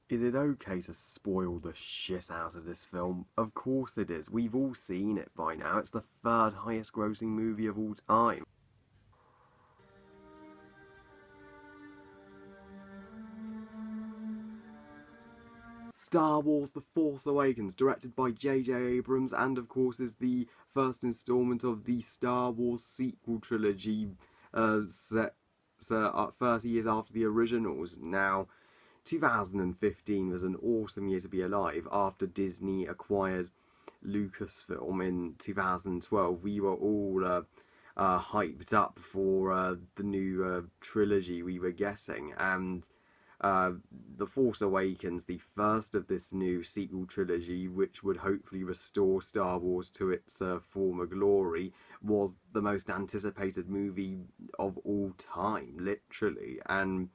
Is it okay to spoil the shit out of this film? Of course it is. We've all seen it by now. It's the third highest grossing movie of all time. Star Wars The Force Awakens, directed by J.J. Abrams, and of course is the first installment of the Star Wars sequel trilogy set 30 years after the originals. Now, 2015 was an awesome year to be alive. After Disney acquired Lucasfilm in 2012, we were all hyped up for the new trilogy we were getting, and uh, The Force Awakens, the first of this new sequel trilogy, which would hopefully restore Star Wars to its former glory, was the most anticipated movie of all time, literally. And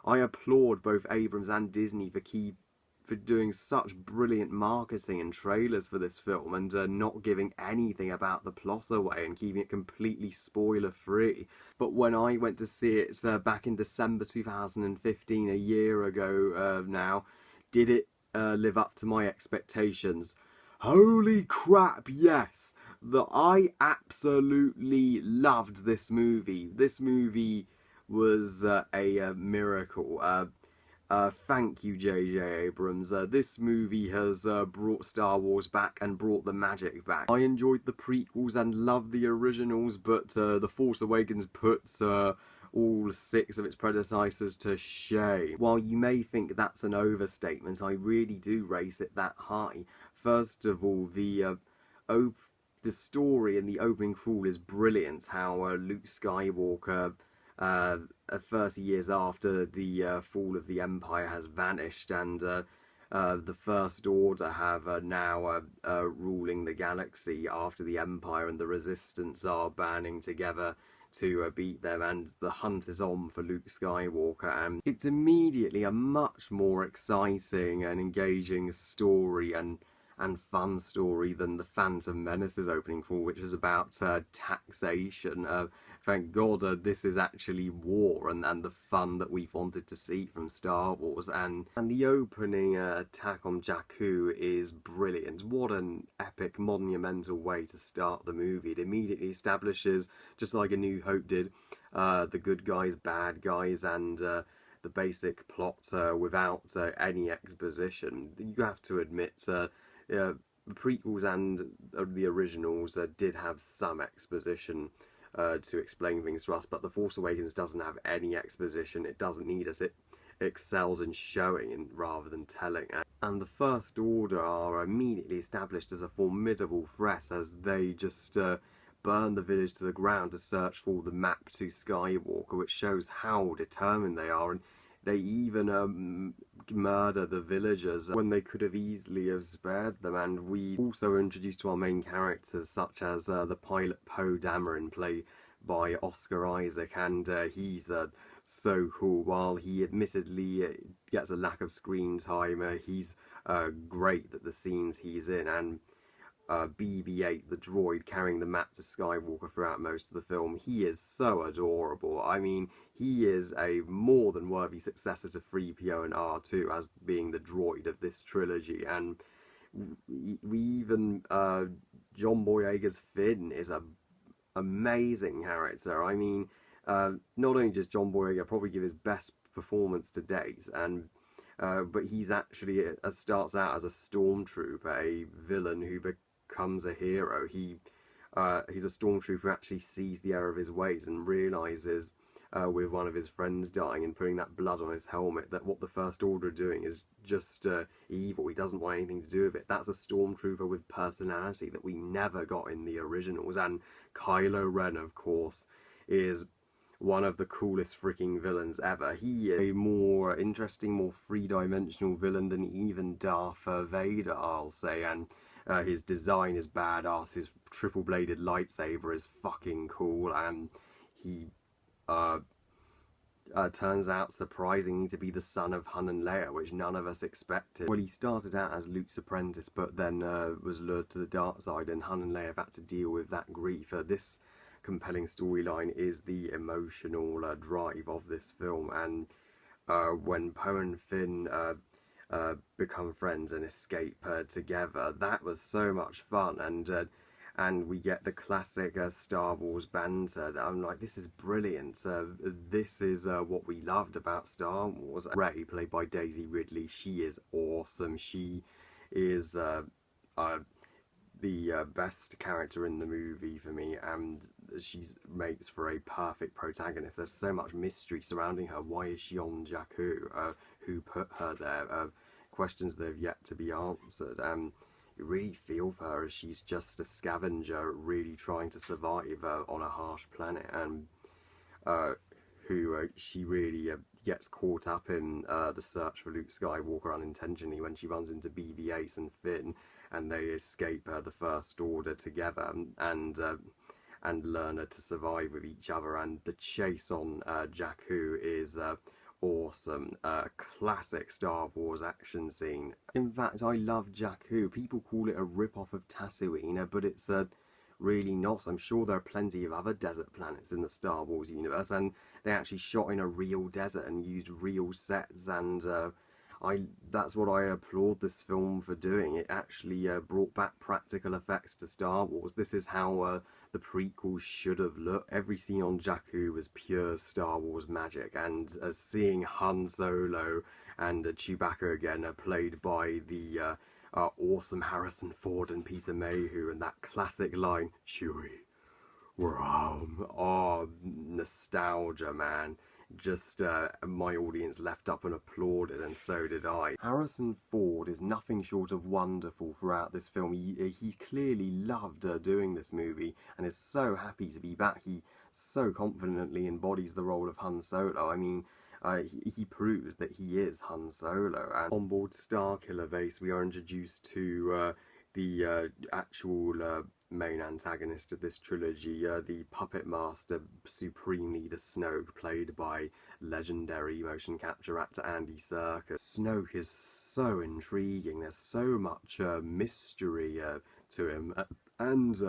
I applaud both Abrams and Disney for doing such brilliant marketing and trailers for this film, and not giving anything about the plot away and keeping it completely spoiler free. But when I went to see it back in December 2015, a year ago now, did it live up to my expectations? Holy crap, yes! I absolutely loved this movie. This movie was a miracle. Thank you, J.J. Abrams. This movie has brought Star Wars back and brought the magic back. I enjoyed the prequels and loved the originals, but The Force Awakens puts all six of its predecessors to shame. While you may think that's an overstatement, I really do raise it that high. First of all, the story in the opening crawl is brilliant. How Luke Skywalker, 30 years after the fall of the Empire has vanished, and the First Order have now ruling the galaxy after the Empire and the Resistance are banding together to beat them, and the hunt is on for Luke Skywalker. And it's immediately a much more exciting and engaging story and fun story than the Phantom Menace's opening call, which is about taxation. Thank God this is actually war and the fun that we've wanted to see from Star Wars. And the opening attack on Jakku is brilliant. What an epic, monumental way to start the movie. It immediately establishes, just like A New Hope did, the good guys, bad guys, and the basic plot without any exposition. You have to admit, the prequels and the originals did have some exposition to explain things to us, but The Force Awakens doesn't have any exposition. It doesn't need us. It excels in showing rather than telling. And the First Order are immediately established as a formidable threat as they just burn the village to the ground to search for the map to Skywalker, which shows how determined they are. And they even murder the villagers when they could have easily have spared them. And we also introduced to our main characters, such as the pilot Poe Dameron, played by Oscar Isaac, and he's so cool. While he admittedly gets a lack of screen time, he's great at the scenes he's in. And BB-8, the droid carrying the map to Skywalker throughout most of the film, he is so adorable. I mean, he is a more than worthy successor to 3PO and R2 as being the droid of this trilogy. And we even John Boyega's Finn is a amazing character. I mean, not only does John Boyega probably give his best performance to date, and but he's actually starts out as a stormtrooper, a villain who becomes a hero. He's a stormtrooper who actually sees the error of his ways and realizes, with one of his friends dying and putting that blood on his helmet, that what the First Order are doing is just evil. He doesn't want anything to do with it. That's a stormtrooper with personality that we never got in the originals. And Kylo Ren, of course, is one of the coolest freaking villains ever. He is a more interesting, more three-dimensional villain than even Darth Vader, I'll say. And his design is badass. His triple-bladed lightsaber is fucking cool, and he turns out surprisingly to be the son of Han and Leia, which none of us expected. Well, he started out as Luke's apprentice, but then was lured to the dark side, and Han and Leia have had to deal with that grief. This compelling storyline is the emotional drive of this film, and when Poe and Finn become friends and escape together. That was so much fun, and we get the classic Star Wars banter. That I'm like, this is brilliant. This is what we loved about Star Wars. Rey, played by Daisy Ridley, she is awesome. She is uh, the best character in the movie for me, and she makes for a perfect protagonist. There's so much mystery surrounding her. Why is she on Jakku? Who put her there? Questions that have yet to be answered. You really feel for her as she's just a scavenger, really trying to survive on a harsh planet, and who she really gets caught up in the search for Luke Skywalker unintentionally when she runs into BB-8 and Finn, and they escape the First Order together, and learn to survive with each other. And the chase on Jakku is awesome. Classic Star Wars action scene. In fact, I love Jakku. People call it a rip-off of Tatooine, but it's really not. I'm sure there are plenty of other desert planets in the Star Wars universe, and they actually shot in a real desert and used real sets, and that's what I applaud this film for doing. It actually brought back practical effects to Star Wars. This is how the prequels should have looked. Every scene on Jakku was pure Star Wars magic, and seeing Han Solo and Chewbacca again, played by the awesome Harrison Ford and Peter Mayhew, and that classic line, Chewie, we're home. Oh, nostalgia, man. Just my audience leapt up and applauded, and so did I. Harrison Ford is nothing short of wonderful throughout this film. He clearly loved doing this movie and is so happy to be back. He so confidently embodies the role of Han Solo. I mean, he proves that he is Han Solo. And on board Starkiller Base, we are introduced to the actual main antagonist of this trilogy, the puppet master, Supreme Leader Snoke, played by legendary motion capture actor Andy Serkis. Snoke is so intriguing. There's so much mystery to him, and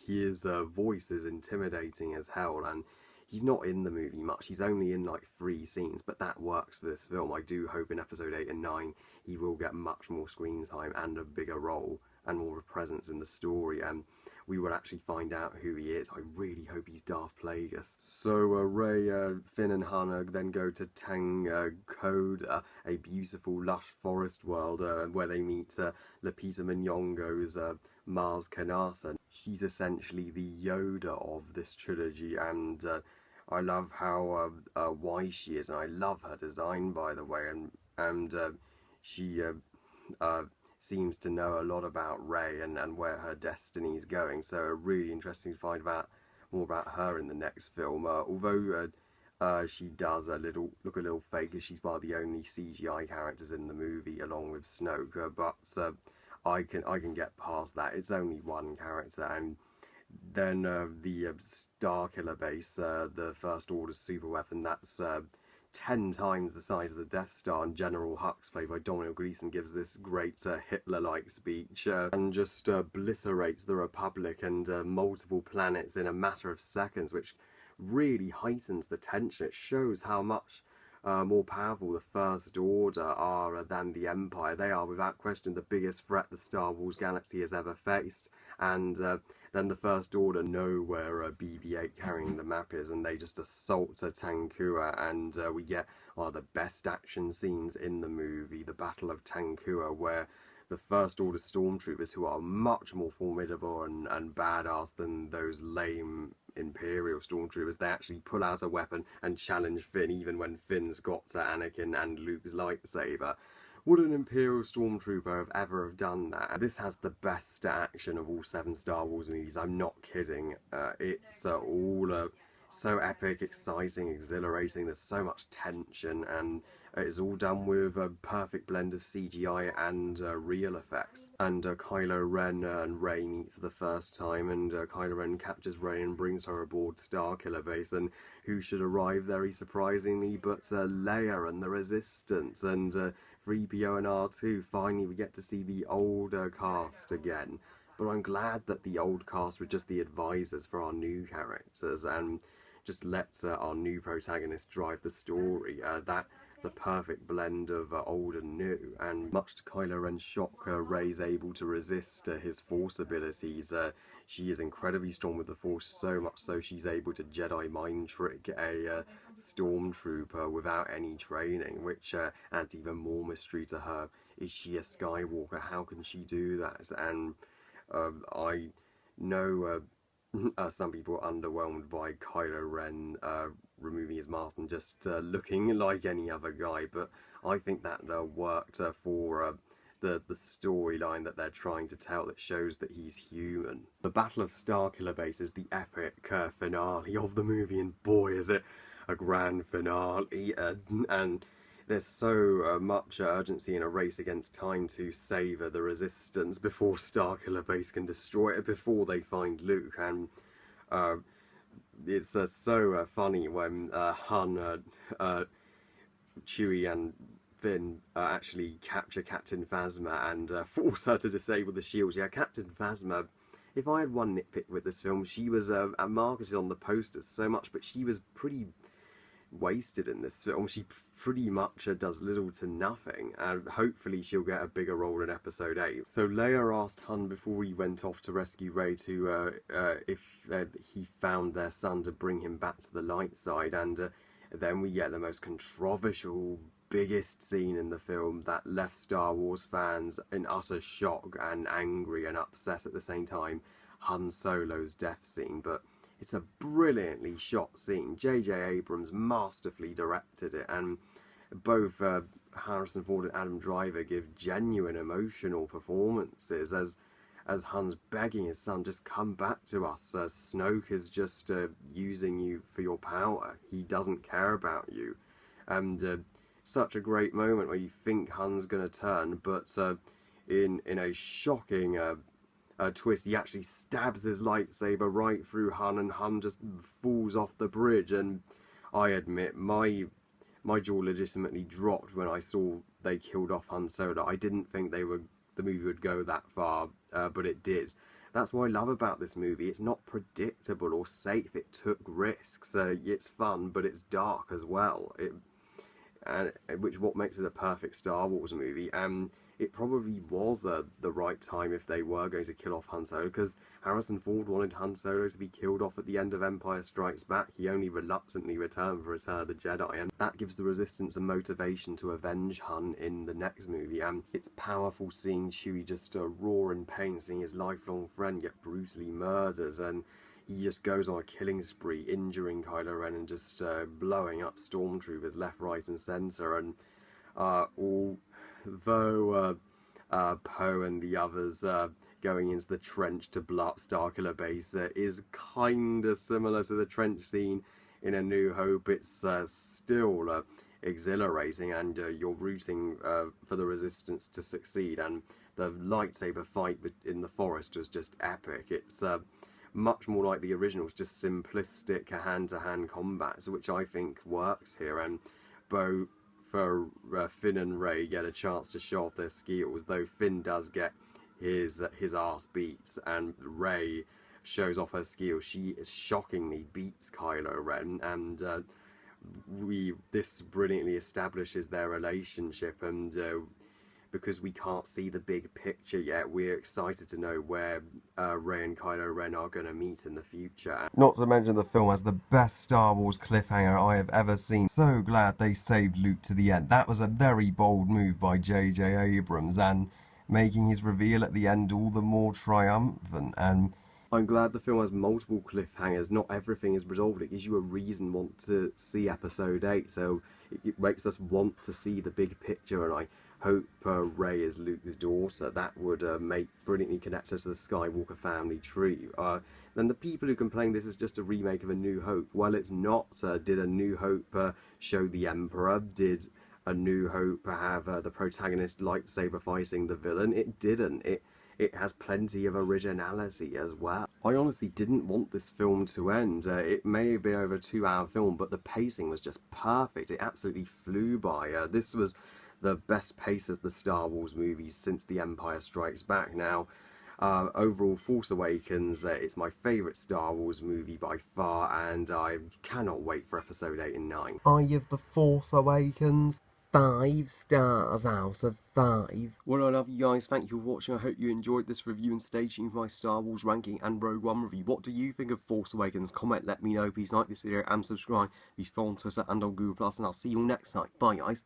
his voice is intimidating as hell, and he's not in the movie much. He's only in like 3 scenes, but that works for this film. I do hope in episode 8 and 9 he will get much more screen time and a bigger role and more of a presence in the story, and we will actually find out who he is. I really hope he's Darth Plagueis. So Rey, Finn and Han then go to Tangoda, a beautiful lush forest world where they meet Lupita Nyong'o's Maz Kanata. She's essentially the Yoda of this trilogy, and I love how wise she is, and I love her design, by the way, and she seems to know a lot about Rey and where her destiny is going. So really interesting to find out more about her in the next film. Although she does look a little fake, as she's one of the only CGI characters in the movie, along with Snoke. But I can get past that. It's only one character, and then the Starkiller Base, the First Order super weapon, that's 10 times the size of the Death Star, and General Hux, played by Domhnall Gleeson, gives this great Hitler-like speech and just obliterates the Republic and multiple planets in a matter of seconds, which really heightens the tension. It shows how much more powerful the First Order are than the Empire. They are, without question, the biggest threat the Star Wars galaxy has ever faced, and then the First Order know where BB-8 carrying the map is, and they just assault Tankua, and we get one of the best action scenes in the movie, the Battle of Tankua, where the First Order stormtroopers, who are much more formidable and badass than those lame Imperial stormtroopers, they actually pull out a weapon and challenge Finn, even when Finn's got Anakin and Luke's lightsaber. Would an Imperial Stormtrooper ever have done that? This has the best action of all 7 Star Wars movies, I'm not kidding. It's all so epic, exciting, exhilarating, there's so much tension, and it's all done with a perfect blend of CGI and real effects. And Kylo Ren and Rey meet for the first time, and Kylo Ren captures Rey and brings her aboard Starkiller Base, and who should arrive very surprisingly but Leia and the Resistance, and 3PO and R2. Finally we get to see the older cast again, but I'm glad that the old cast were just the advisors for our new characters, and just let our new protagonist drive the story. That It's a perfect blend of old and new, and much to Kylo Ren's shock, Rey's able to resist his Force abilities. She is incredibly strong with the Force, so much so she's able to Jedi mind trick a stormtrooper without any training, which adds even more mystery to her. Is she a Skywalker? How can she do that? And I know some people are underwhelmed by Kylo Ren removing his mask and just looking like any other guy, but I think that worked for the storyline that they're trying to tell, that shows that he's human. The Battle of Starkiller Base is the epic finale of the movie, and boy is it a grand finale, and there's so much urgency in a race against time to save the Resistance before Starkiller Base can destroy it, before they find Luke, and it's so funny when Han, Chewie and Finn actually capture Captain Phasma and force her to disable the shields. Yeah, Captain Phasma, if I had one nitpick with this film, she was marketed on the posters so much, but she was pretty wasted in this film. She pretty much does little to nothing, and hopefully she'll get a bigger role in episode 8. So Leia asked Han before he went off to rescue Rey to if he found their son, to bring him back to the light side, and then we get the most controversial, biggest scene in the film that left Star Wars fans in utter shock and angry and upset at the same time: Han Solo's death scene. But it's a brilliantly shot scene. J.J. Abrams masterfully directed it, and both Harrison Ford and Adam Driver give genuine emotional performances as Han's begging his son, just come back to us. Snoke is just using you for your power. He doesn't care about you. And such a great moment where you think Han's going to turn, but in a shocking twist, he actually stabs his lightsaber right through Han, and Han just falls off the bridge. And I admit, my jaw legitimately dropped when I saw they killed off Han Solo. I didn't think the movie would go that far, but it did. That's what I love about this movie. It's not predictable or safe. It took risks. It's fun, but it's dark as well. Which what makes it a perfect Star Wars movie. And it probably was the right time if they were going to kill off Han Solo, because Harrison Ford wanted Han Solo to be killed off at the end of Empire Strikes Back. He only reluctantly returned for Return of the Jedi, and that gives the Resistance a motivation to avenge Han in the next movie. And it's powerful seeing Chewie just roar in pain, seeing his lifelong friend get brutally murdered, and he just goes on a killing spree, injuring Kylo Ren and just blowing up stormtroopers left, right and centre. And although Poe and the others going into the trench to blow up Starkiller Base is kinda similar to the trench scene in A New Hope, it's still exhilarating, and you're rooting for the Resistance to succeed. And the lightsaber fight in the forest was just epic. It's much more like the originals, just simplistic hand-to-hand combat, which I think works here. And both Finn and Rey get a chance to show off their skills, though Finn does get his ass beat, and Rey shows off her skills. She shockingly beats Kylo Ren, and this brilliantly establishes their relationship. And because we can't see the big picture yet, we're excited to know where Rey and Kylo Ren are going to meet in the future. Not to mention, the film has the best Star Wars cliffhanger I have ever seen. So glad they saved Luke to the end. That was a very bold move by J.J. Abrams, and making his reveal at the end all the more triumphant. And I'm glad the film has multiple cliffhangers. Not everything is resolved. It gives you a reason want to see episode 8, so it makes us want to see the big picture. And I hope Rey is Luke's daughter. That would brilliantly connect us to the Skywalker family tree. Then the people who complain this is just a remake of A New Hope, well, it's not. Did A New Hope show the Emperor? Did A New Hope have the protagonist lightsaber fighting the villain? It didn't. It has plenty of originality as well. I honestly didn't want this film to end. It may have been over a 2-hour film, but the pacing was just perfect. It absolutely flew by. This was the best pace of the Star Wars movies since The Empire Strikes Back. Now, overall, Force Awakens, it's my favourite Star Wars movie by far, and I cannot wait for episode 8 and 9. I give The Force Awakens 5 stars out of 5. Well, I love you guys. Thank you for watching. I hope you enjoyed this review, and stay tuned for my Star Wars ranking and Rogue One review. What do you think of Force Awakens? Comment, let me know. Please like this video and subscribe. Be on Twitter and on Google+, and I'll see you all next time. Bye, guys.